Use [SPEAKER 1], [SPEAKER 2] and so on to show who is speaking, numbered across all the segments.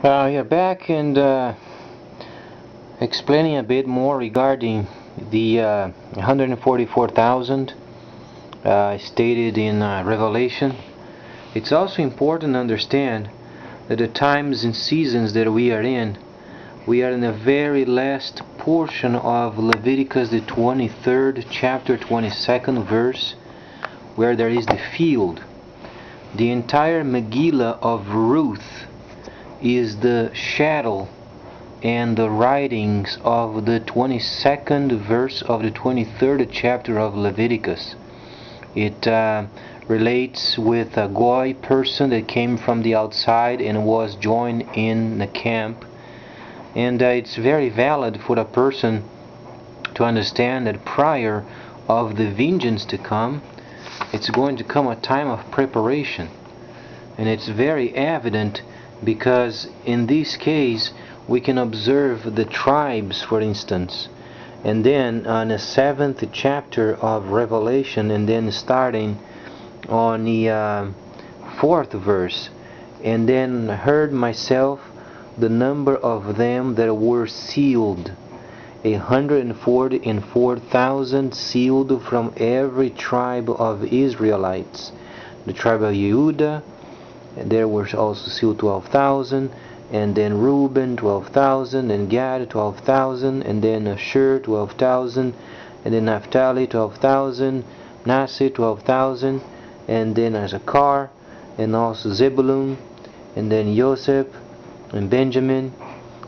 [SPEAKER 1] Yeah, back and explaining a bit more regarding the 144,000 stated in Revelation. It's also important to understand that the times and seasons that we are in the very last portion of Leviticus, the 23rd chapter, 22nd verse, where there is the field. The entire Megillah of Ruth is the shadow and the writings of the 22nd verse of the 23rd chapter of Leviticus. It relates with a Goy person that came from the outside and was joined in the camp. And it's very valid for a person to understand that prior of the vengeance to come, it's going to come a time of preparation. And it's very evident because in this case we can observe the tribes, for instance, and then on the 7th chapter of Revelation, and then starting on the 4th verse, and then heard myself the number of them that were sealed, 144,000 sealed from every tribe of Israelites. The tribe of Yehuda, there were also sealed 12,000, and then Reuben 12,000, and Gad 12,000, and then Asher 12,000, and then Naphtali 12,000, Manasseh 12,000, and then Issachar, and also Zebulun, and then Joseph and Benjamin.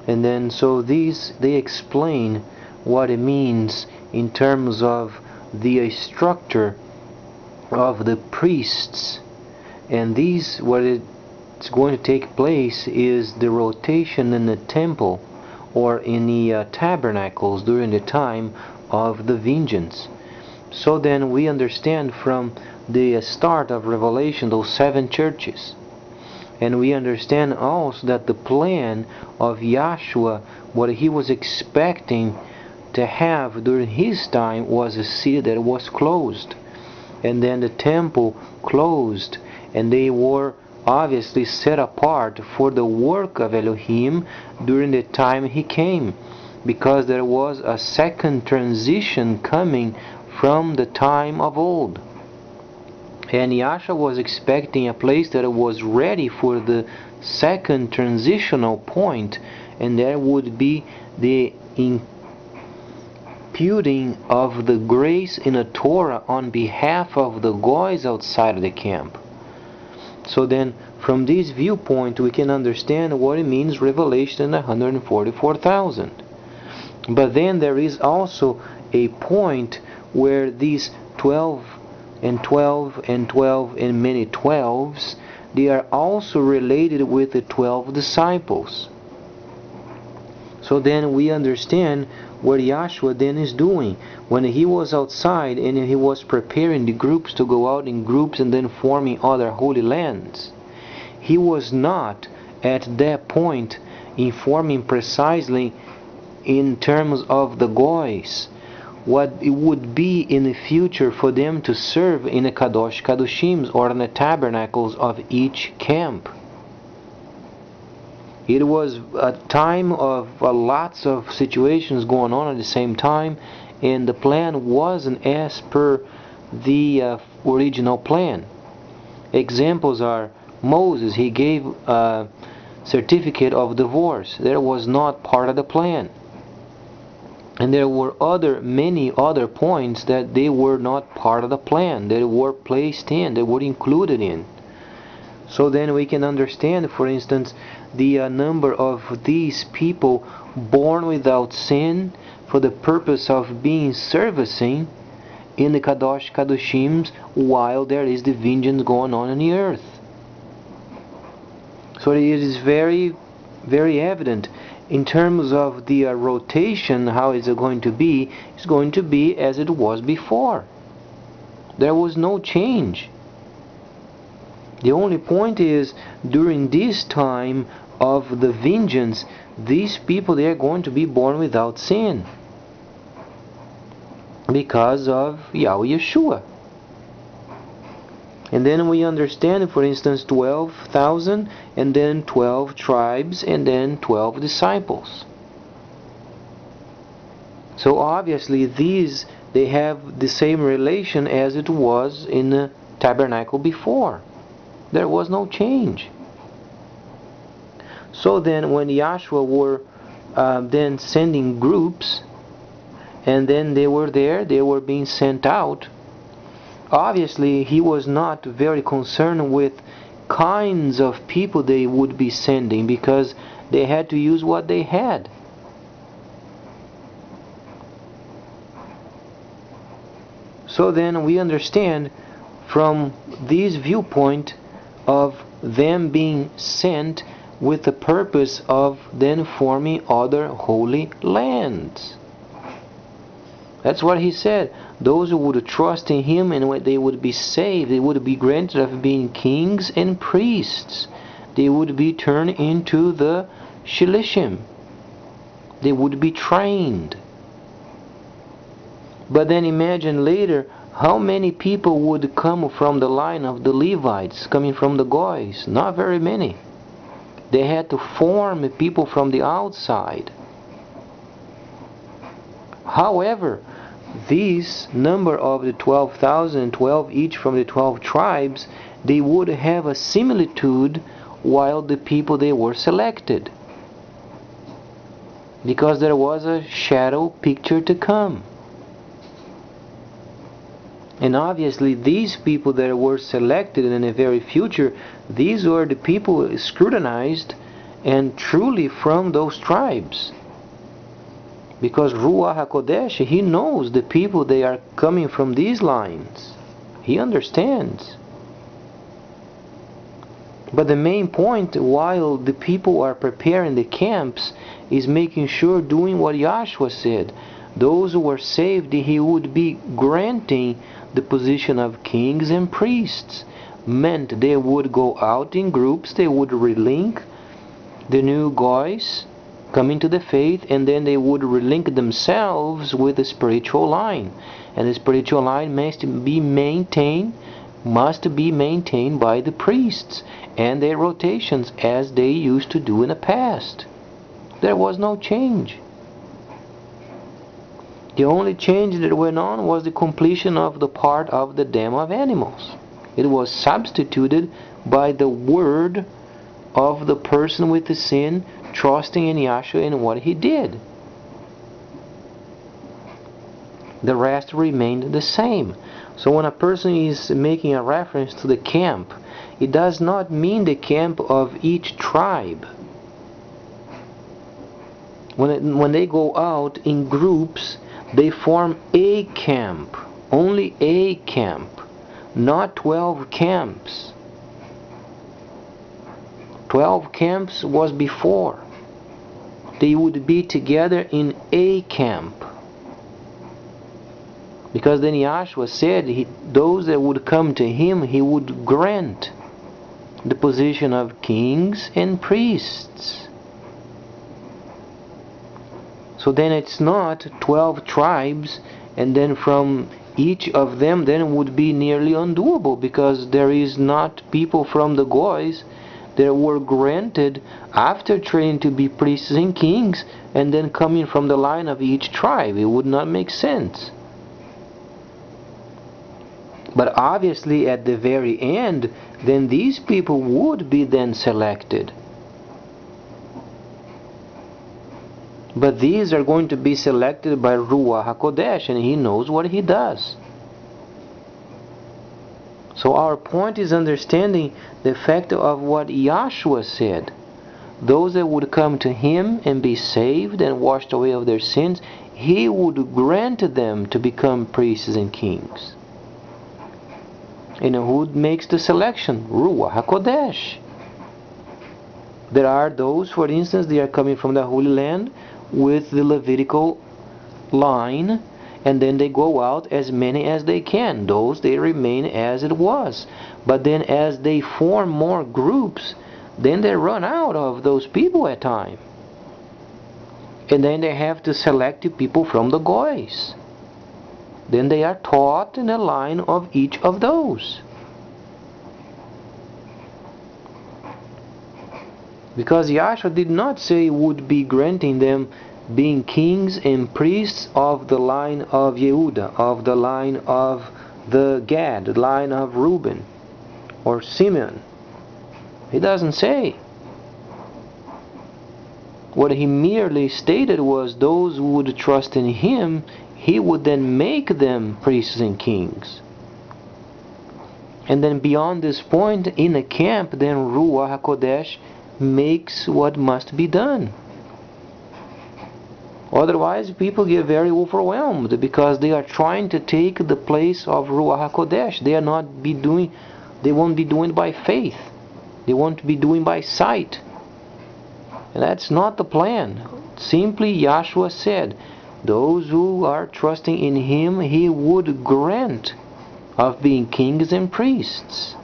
[SPEAKER 1] And then so these, they explain what it means in terms of the structure of the priests. And these, what it's going to take place is the rotation in the temple or in the tabernacles during the time of the vengeance. So then we understand from the start of Revelation those 7 churches. And we understand also that the plan of Yahshua, what he was expecting to have during his time, was a city that was closed. And then the temple closed, and they were obviously set apart for the work of Elohim during the time he came, because there was a second transition coming from the time of old. And Yahshua was expecting a place that was ready for the second transitional point, and there would be the imputing of the grace in the Torah on behalf of the Goys outside of the camp. So then, from this viewpoint, we can understand what it means, Revelation 144,000. But then there is also a point where these 12 and 12 and 12 and many 12s, they are also related with the 12 disciples. So then we understand what Yahshua then is doing. When he was outside and he was preparing the groups to go out in groups and then forming other holy lands, he was not at that point informing precisely in terms of the Goys what it would be in the future for them to serve in the Kadosh Kadoshims or in the tabernacles of each camp. It was a time of lots of situations going on at the same time, and the plan wasn't as per the original plan. Examples are Moses, he gave a certificate of divorce. That was not part of the plan. And there were many other points that they were not part of the plan, that were placed in, that were included in. So then we can understand, for instance, the number of these people born without sin for the purpose of being servicing in the Kadosh Kadoshims while there is the vengeance going on the earth. So it is very, very evident. In terms of the rotation, how is it going to be? It's going to be as it was before. There was no change. The only point is, during this time of the vengeance, these people, they are going to be born without sin because of Yahweh Yeshua. And then we understand, for instance, 12,000, and then 12 tribes, and then 12 disciples. So obviously these, they have the same relation as it was in the tabernacle before. There was no change. So then when Yahshua were then sending groups, and then they were there, they were being sent out, obviously he was not very concerned with kinds of people they would be sending, because they had to use what they had. So then we understand from this viewpoint of them being sent with the purpose of then forming other holy lands. That's what he said. Those who would trust in him, and they would be saved, they would be granted of being kings and priests. They would be turned into the Shilishim. They would be trained. But then imagine later how many people would come from the line of the Levites, coming from the Goys. Not very many. They had to form people from the outside. However, this number of the 12,000, 12 each from the 12 tribes, they would have a similitude while the people they were selected, because there was a shadow picture to come. And obviously these people that were selected in the very future, these were the people scrutinized and truly from those tribes. Because Ruach HaKodesh, he knows the people they are coming from these lines. He understands. But the main point, while the people are preparing the camps, is making sure, doing what Yahshua said. Those who were saved, he would be granting the position of kings and priests. Meant they would go out in groups, they would relink the new guys coming to the faith, and then they would relink themselves with the spiritual line. And the spiritual line must be maintained by the priests and their rotations, as they used to do in the past. There was no change. The only change that went on was the completion of the part of the dam of animals. It was substituted by the word of the person with the sin, trusting in Yahshua and what he did. The rest remained the same. So when a person is making a reference to the camp, it does not mean the camp of each tribe. When they go out in groups, they form a camp, only a camp, not 12 camps. 12 camps was before. They would be together in a camp. Because then Yahshua said, those that would come to him, he would grant the position of kings and priests. So then it's not 12 tribes, and then from each of them then would be nearly undoable, because there is not people from the Goys that were granted after training to be priests and kings, and then coming from the line of each tribe. It would not make sense. But obviously at the very end, then these people would be then selected. But these are going to be selected by Ruach HaKodesh, and he knows what he does. So our point is understanding the fact of what Yahshua said. Those that would come to him and be saved and washed away of their sins, he would grant them to become priests and kings. And who makes the selection? Ruach HaKodesh. There are those, for instance, they are coming from the Holy Land with the Levitical line, and then they go out as many as they can. Those, they remain as it was. But then as they form more groups, then they run out of those people at time. And then they have to select people from the Goys. Then they are taught in the line of each of those. Because Yahshua did not say he would be granting them being kings and priests of the line of Yehuda, of the line of the Gad, the line of Reuben or Simeon. He doesn't say. What he merely stated was those who would trust in him, he would then make them priests and kings. And then beyond this point, in a camp, then Ruach HaKodesh makes what must be done. Otherwise, people get very overwhelmed because they are trying to take the place of Ruach HaKodesh. They won't be doing it by faith. They won't be doing by sight. And that's not the plan. Simply, Yahshua said, those who are trusting in him, he would grant of being kings and priests.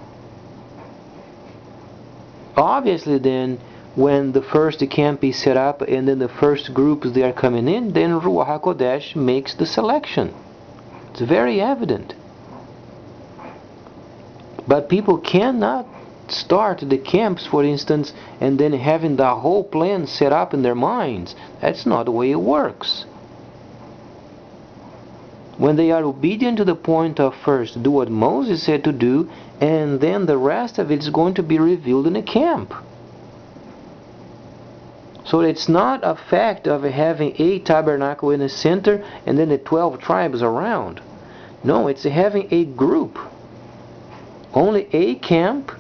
[SPEAKER 1] Obviously then, when the first camp is set up and then the first groups they are coming in, then Ruach HaKodesh makes the selection. It's very evident. But people cannot start the camps, for instance, and then having the whole plan set up in their minds. That's not the way it works. When they are obedient to the point of first do what Moses said to do, and then the rest of it is going to be revealed in the camp. So it's not a fact of having a tabernacle in the center and then the 12 tribes around. No, it's having a group. Only a camp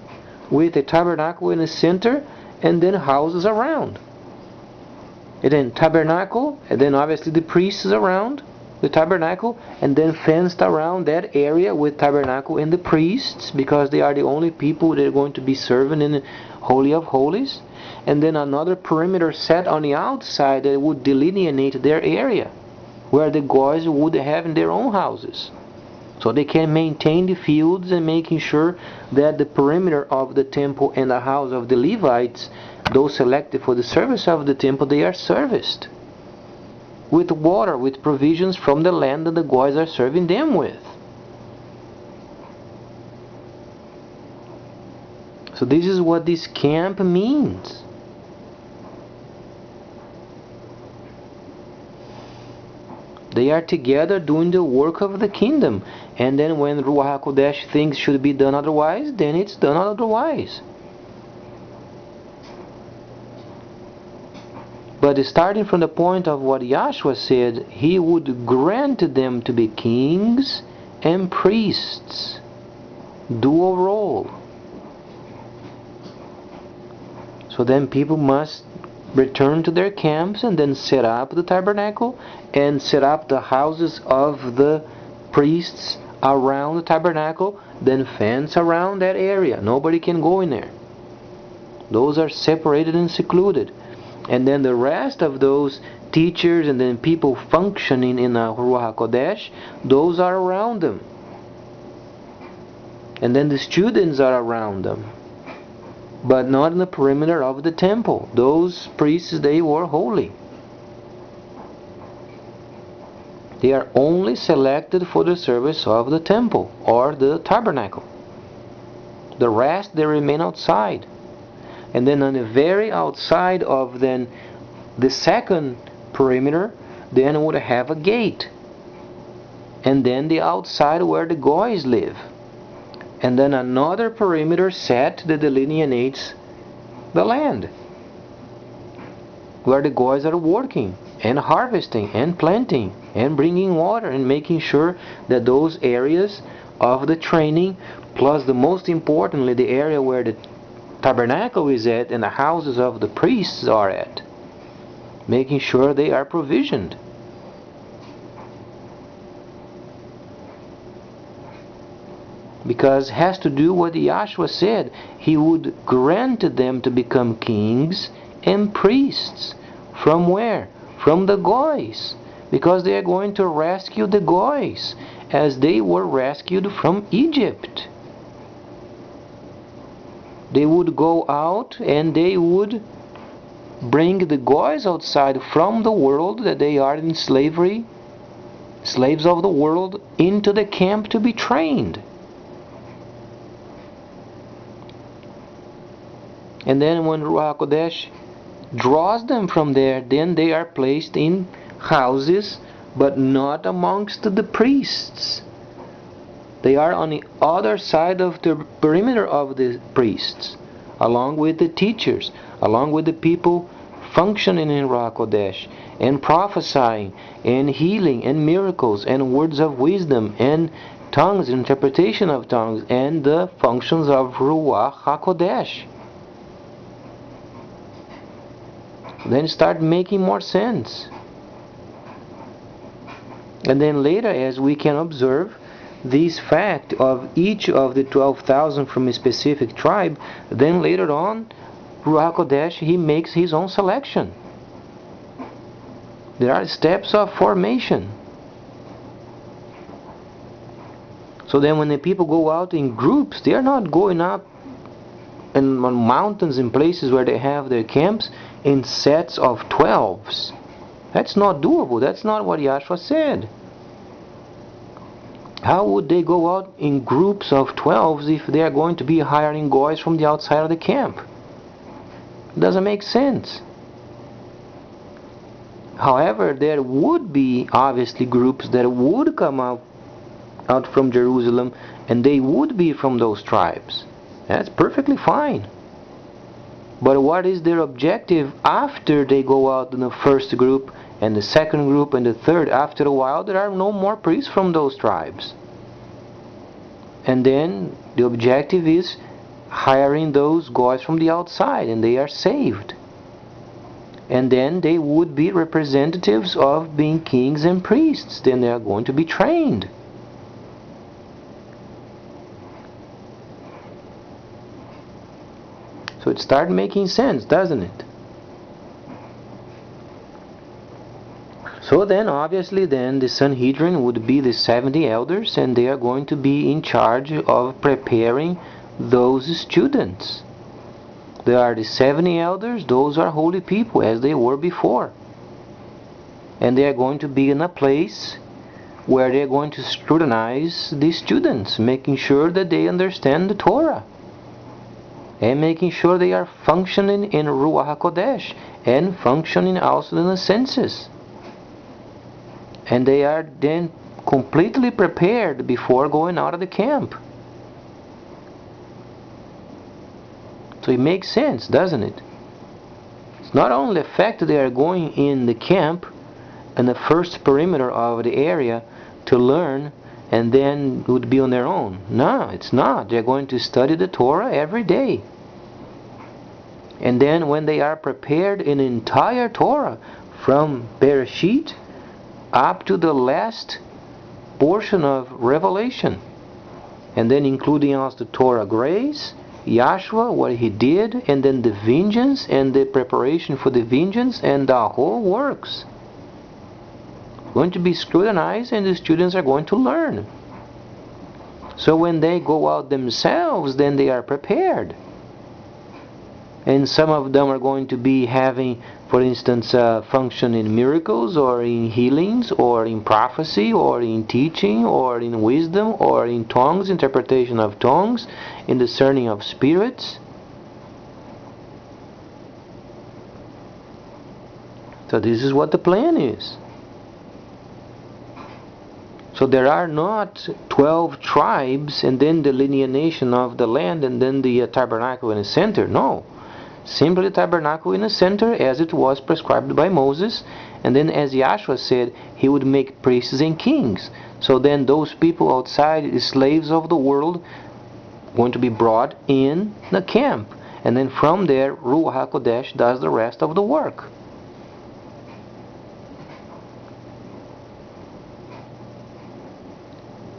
[SPEAKER 1] with a tabernacle in the center and then houses around. And then tabernacle, and then obviously the priests around the tabernacle, and then fenced around that area with tabernacle and the priests, because they are the only people that are going to be serving in the Holy of Holies. And then another perimeter set on the outside that would delineate their area, where the goys would have in their own houses. So they can maintain the fields and making sure that the perimeter of the temple and the house of the Levites, those selected for the service of the temple, they are serviced with water, with provisions from the land that the goys are serving them with. So this is what this camp means. They are together doing the work of the kingdom. And then when Ruach HaKodesh thinks should be done otherwise, then it's done otherwise. But starting from the point of what Yahshua said, he would grant them to be kings and priests. Dual role. So then people must return to their camps and then set up the tabernacle and set up the houses of the priests around the tabernacle, then fence around that area. Nobody can go in there. Those are separated and secluded. And then the rest of those teachers and then people functioning in the Ruach HaKodesh, those are around them. And then the students are around them, but not in the perimeter of the temple. Those priests, they were holy. They are only selected for the service of the temple or the tabernacle. The rest, they remain outside. And then on the very outside of then the second perimeter, then would have a gate. And then the outside where the goys live. And then another perimeter set that delineates the land, where the goys are working and harvesting and planting and bringing water and making sure that those areas of the training, plus the most importantly the area where the tabernacle is at and the houses of the priests are at, making sure they are provisioned. Because it has to do what Yahshua said. He would grant them to become kings and priests. From where? From the goys. Because they are going to rescue the goys as they were rescued from Egypt. They would go out and they would bring the goys outside from the world that they are in slavery, slaves of the world, into the camp to be trained. And then when Ruach HaKodesh draws them from there, then they are placed in houses, but not amongst the priests. They are on the other side of the perimeter of the priests, along with the teachers, along with the people functioning in Ruach HaKodesh, and prophesying, and healing, and miracles, and words of wisdom, and tongues, interpretation of tongues, and the functions of Ruach HaKodesh. Then start making more sense. And then later, as we can observe, this fact of each of the 12,000 from a specific tribe, then later on, Ruach HaKodesh, he makes his own selection. There are steps of formation. So then when the people go out in groups, they are not going out on mountains and places where they have their camps in sets of 12s. That's not doable. That's not what Yahshua said. How would they go out in groups of 12s if they are going to be hiring guys from the outside of the camp? It doesn't make sense. However, there would be obviously groups that would come out from Jerusalem, and they would be from those tribes. That's perfectly fine. But what is their objective after they go out in the first group and the second group and the third? After a while, there are no more priests from those tribes. And then the objective is hiring those guys from the outside, and they are saved. And then they would be representatives of being kings and priests. Then they are going to be trained. So it starts making sense, doesn't it? So then, obviously, then the Sanhedrin would be the 70 elders, and they are going to be in charge of preparing those students. There are the 70 elders, those are holy people, as they were before. And they are going to be in a place where they are going to scrutinize the students, making sure that they understand the Torah, and making sure they are functioning in Ruach HaKodesh, and functioning also in the senses. And they are then completely prepared before going out of the camp. So it makes sense, doesn't it? It's not only the fact that they are going in the camp, in the first perimeter of the area, to learn, and then would be on their own. No, it's not. They're going to study the Torah every day. And then when they are prepared in entire Torah, from Bereshit up to the last portion of Revelation, and then including also the Torah grace, Yahshua, what he did, and then the vengeance, and the preparation for the vengeance, and the whole works. Going to be scrutinized, and the students are going to learn. So when they go out themselves, then they are prepared. And some of them are going to be having, for instance, function in miracles, or in healings, or in prophecy, or in teaching, or in wisdom, or in tongues, interpretation of tongues, in discerning of spirits. So this is what the plan is. So there are not 12 tribes and then the delineation of the land and then the tabernacle in the center. No. Simply the tabernacle in the center as it was prescribed by Moses, and then as Yahshua said, he would make priests and kings. So then those people outside, the slaves of the world, going to be brought in the camp, and then from there Ruach HaKodesh does the rest of the work.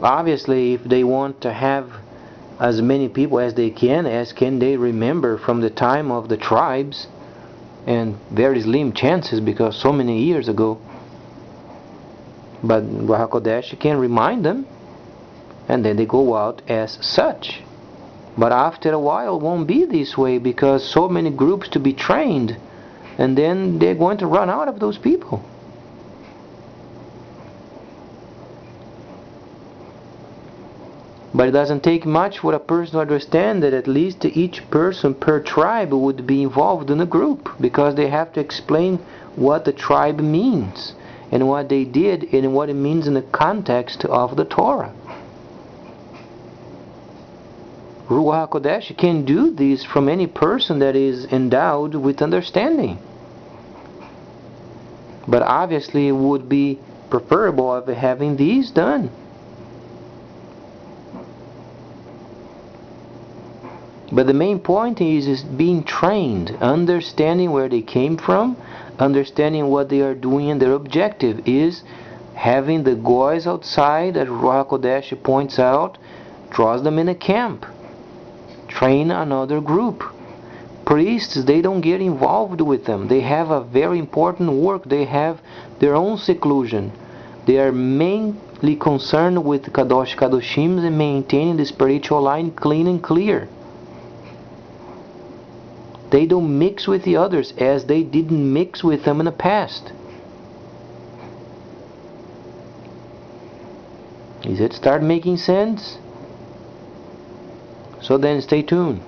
[SPEAKER 1] Obviously, if they want to have as many people as they can, as can they remember from the time of the tribes, and very slim chances because so many years ago, but Ruach HaKodesh can remind them, and then they go out as such. But after a while it won't be this way, because so many groups to be trained, and then they're going to run out of those people. But it doesn't take much for a person to understand that at least each person per tribe would be involved in a group, because they have to explain what the tribe means and what they did and what it means in the context of the Torah. Ruach HaKodesh can do this from any person that is endowed with understanding. But obviously it would be preferable of having these done. But the main point is being trained, understanding where they came from, understanding what they are doing, and their objective is having the goys outside, as Ruach HaKodesh points out, draws them in a camp. Train another group. Priests, they don't get involved with them. They have a very important work. They have their own seclusion. They are mainly concerned with Kadosh Kadoshim and maintaining the spiritual line clean and clear. They don't mix with the others as they didn't mix with them in the past. Does it start making sense? So then stay tuned.